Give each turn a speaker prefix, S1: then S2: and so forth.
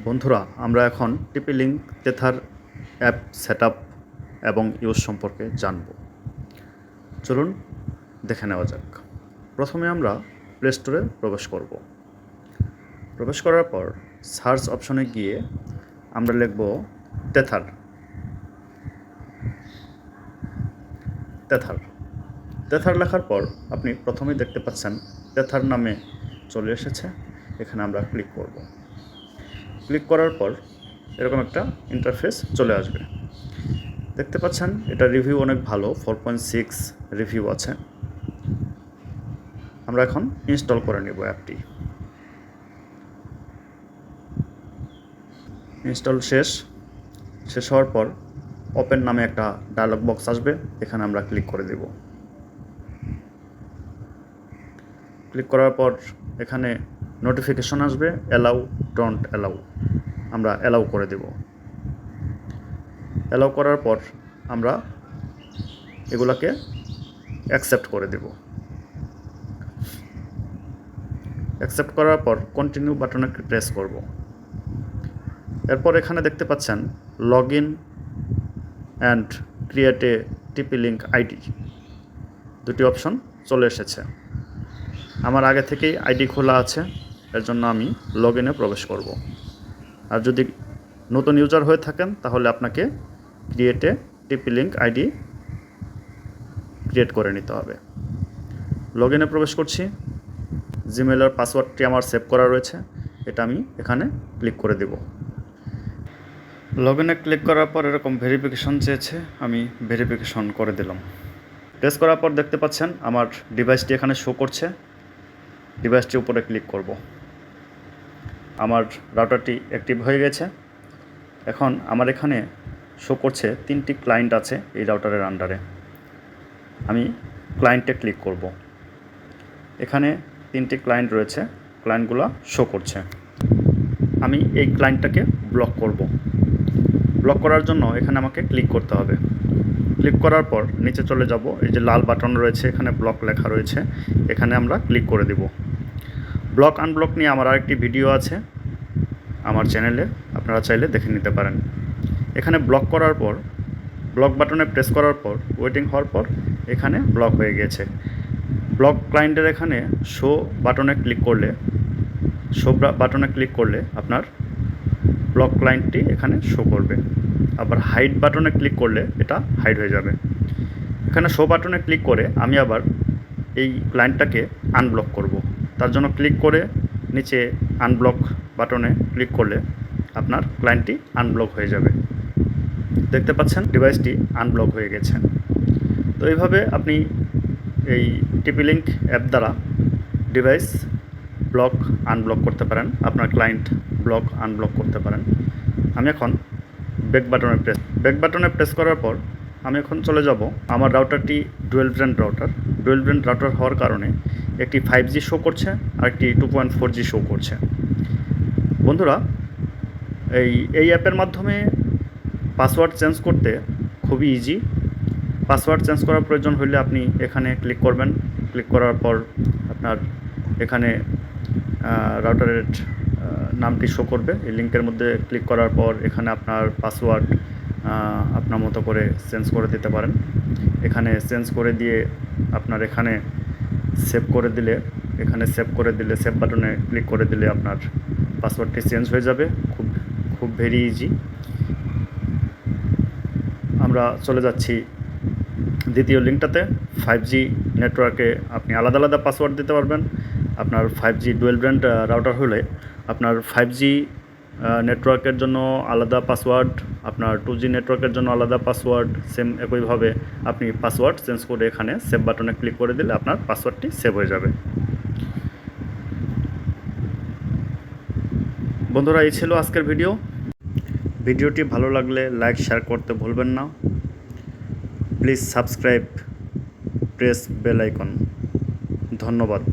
S1: বন্ধুরা, আমরা এখন TP-Link টেথার অ্যাপ সেটআপ এবং ইউজ সম্পর্কে জানব। চলুন দেখে নেওয়া যাক। প্রথমে আমরা প্লে স্টোরে প্রবেশ করব। প্রবেশ করার পর সার্চ অপশনে গিয়ে আমরা লিখব টেথার। টেথার লেখার পর আপনি প্রথমেই দেখতে পাচ্ছেন টেথার নামে চলে এসেছে। এখানে আমরা ক্লিক করব। ক্লিক করার পর এরকম একটা ইন্টারফেস চলে আসবে। দেখতে পাচ্ছেন এটা রিভিউ অনেক ভালো, 4.6 রিভিউ আছে। আমরা এখন ইনস্টল করে নেব অ্যাপটি। ইনস্টল শেষ হওয়ার পর ওপেন নামে একটা ডায়লগ বক্স আসবে। এখানে আমরা ক্লিক করে দেব। ক্লিক করার পর এখানে নোটিফিকেশন আসবে, অ্যালাউ ডোন্ট অ্যালাউ। আমরা অ্যালাউ করে দেব। অ্যালাউ করার পর আমরা এগুলাকে অ্যাকসেপ্ট করে দেব। অ্যাকসেপ্ট করার পর কন্টিনিউ বাটনে প্রেস করব। এরপর এখানে দেখতে পাচ্ছেন log in and create a TP-Link ID, দুটি অপশন চলে এসেছে। আমার আগে থেকেই আইডি খোলা আছে, এর জন্য আমি লগ ইনে প্রবেশ করব। আর যদি নতুন ইউজার হয়ে থাকেন তাহলে আপনাকে create a TP-Link ID create করে নিতে হবে। লগ ইনে প্রবেশ করছি। জিমেলের পাসওয়ার্ডটি আমার সেভ করা রয়েছে, এটা আমি এখানে ক্লিক করে দেব। লগ ইনে ক্লিক করার পর এরকম ভেরিফিকেশন চেয়েছে, আমি ভেরিফিকেশন করে দিলাম। প্রেস করার পর দেখতে পাচ্ছেন আমার ডিভাইসটি এখানে শো করছে। ডিভাইসটির উপরে ক্লিক করব। আমার রাউটারটি অ্যাক্টিভ হয়ে গেছে। এখন আমার এখানে শো করছে 3টি ক্লায়েন্ট আছে এই রাউটারের আন্ডারে। আমি ক্লায়েন্টে ক্লিক করব। এখানে 3টি ক্লায়েন্ট রয়েছে, ক্লায়েন্টগুলো শো করছে। আমি এই ক্লায়েন্টটাকে ব্লক করব। ব্লক করার জন্য এখানে আমাকে ক্লিক করতে হবে। ক্লিক করার পর নিচে চলে যাব, এই যে লাল বাটন রয়েছে এখানে ব্লক লেখা রয়েছে, এখানে আমরা ক্লিক করে দেব। ব্লক আনব্লক নিয়ে আমার আরেকটি ভিডিও আছে আমার চ্যানেলে, আপনারা চাইলে দেখে নিতে পারেন। এখানে ব্লক করার পর ব্লক বাটনে প্রেস করার পর ওয়েটিং হওয়ার পর এখানে ব্লক হয়ে গেছে। ব্লক ক্লায়েন্টের এখানে শো বাটনে ক্লিক করলে আপনার ব্লক ক্লায়েন্টটি এখানে শো করবে। আবার হাইড বাটনে ক্লিক করলে এটা হাইড হয়ে যাবে। এখানে শো বাটনে ক্লিক করে আমি আবার এই ক্লায়েন্টটাকে আনব্লক করব। তার জন্য ক্লিক করে নিচে আনব্লক বাটনে ক্লিক করলে আপনার ক্লায়েন্টটি আনব্লক হয়ে যাবে। দেখতে পাচ্ছেন ডিভাইসটি আনব্লক হয়ে গেছে। তো এইভাবে আপনি এই TP-Link অ্যাপ দ্বারা ডিভাইস ব্লক আনব্লক করতে পারেন, আপনার ক্লায়েন্ট ব্লক আনব্লক করতে পারেন। আমি এখন ব্যাক বাটনে প্রেস করার পর আমি এখন চলে যাব। আমার রাউটারটি ডুয়েল ব্র্যান্ড রাউটার হওয়ার কারণে একটি 5G শো করছে আর একটি 2.4G শো করছে। বন্ধুরা, এই অ্যাপের মাধ্যমে পাসওয়ার্ড চেঞ্জ করতে খুবই ইজি। পাসওয়ার্ড চেঞ্জ করার প্রয়োজন হলে আপনি এখানে ক্লিক করবেন। ক্লিক করার পর আপনার এখানে রাউটারের নামটি শো করবে। এই লিঙ্কের মধ্যে ক্লিক করার পর এখানে আপনার পাসওয়ার্ড আপনার মতো করে চেঞ্জ করে দিতে পারেন। এখানে চেঞ্জ করে দিয়ে আপনার এখানে সেভ করে দিলে সেভ বাটনে ক্লিক করে দিলে আপনার পাসওয়ার্ডটি চেঞ্জ হয়ে যাবে। খুব ভেরি ইজি। আমরা চলে যাচ্ছি দ্বিতীয় লিঙ্কটাতে। 5G নেটওয়ার্কে আপনি আলাদা আলাদা পাসওয়ার্ড দিতে পারবেন। আপনার 5G ডুয়েল ব্র্যান্ড রাউটার হলে আপনার 5G নেটওয়ার্কের জন্য আলাদা পাসওয়ার্ড, আপনার 2G নেটওয়ার্কের জন্য আলাদা পাসওয়ার্ড, সেম একইভাবে আপনি পাসওয়ার্ড চেঞ্জ করে এখানে সেভ বাটনে ক্লিক করে দিলে আপনার পাসওয়ার্ডটি সেভ হয়ে যাবে। বন্ধুরা, এই ছিল আজকের ভিডিওটি ভালো লাগলে লাইক শেয়ার করতে ভুলবেন না। Please subscribe, press bell icon. ধন্যবাদ।